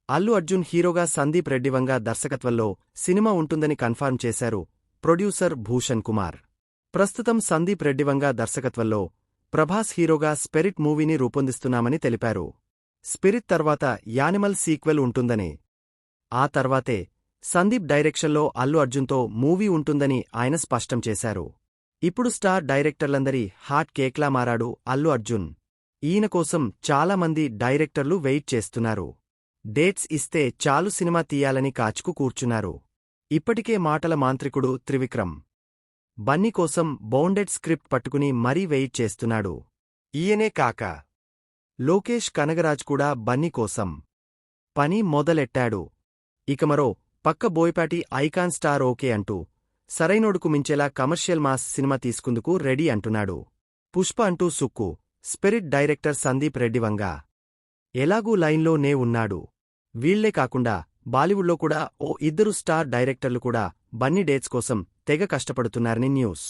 అల్లు అర్జున్ హీరోగా సందీప్ రెడ్డివంగ దర్శకత్వంలో సినిమా ఉంటుందని కన్ఫర్మ్ చేశారు ప్రొడ్యూసర్ భూషణ్ కుమార్. ప్రస్తుతం సందీప్ రెడ్డివంగ దర్శకత్వంలో ప్రభాస్ హీరోగా స్పిరిట్ మూవీని రూపొందిస్తున్నామని తెలిపారు. స్పిరిట్ తర్వాత యానిమల్ సీక్వెల్ ఉంటుందనే. ఆ తర్వాతే సందీప్ డైరెక్షన్లో అల్లు అర్జున్తో మూవీ ఉంటుందని ఆయన స్పష్టం చేశారు. ఇప్పుడు స్టార్ డైరెక్టర్లందరి హాట్ కేక్లా మారాడు అల్లు అర్జున్. ఈయన కోసం చాలామంది డైరెక్టర్లు వెయిట్ చేస్తున్నారు. డేట్స్ ఇస్తే చాలు సినిమా తీయాలని కాచుకు కూర్చున్నారు. ఇప్పటికే మాటల మాంత్రికుడు త్రివిక్రమ్ బన్నీ కోసం బౌండెడ్ స్క్రిప్ట్ పట్టుకుని మరీ వెయిట్ చేస్తున్నాడు. ఈయనే కాక లోకేష్ కనగరాజ్ కూడా బన్నీ కోసం పని మొదలెట్టాడు. ఇక మరో పక్క బోయపాటి ఐకాన్ స్టార్ ఓకే అంటూ సరైనోడుకు మించేలా కమర్షియల్ మాస్ సినిమా తీసుకుందుకు రెడీ అంటున్నాడు. పుష్ప అంటూ సుక్కు స్పిరిట్ డైరెక్టర్ సందీప్ రెడ్డివంగ ఎలాగూ లైన్లో నే ఉన్నాడు. వీళ్లే కాకుండా బాలీవుడ్లో కూడా ఓ ఇద్దరు స్టార్ డైరెక్టర్లు కూడా బన్నీ డేట్స్ కోసం తెగ కష్టపడుతున్నారని న్యూస్.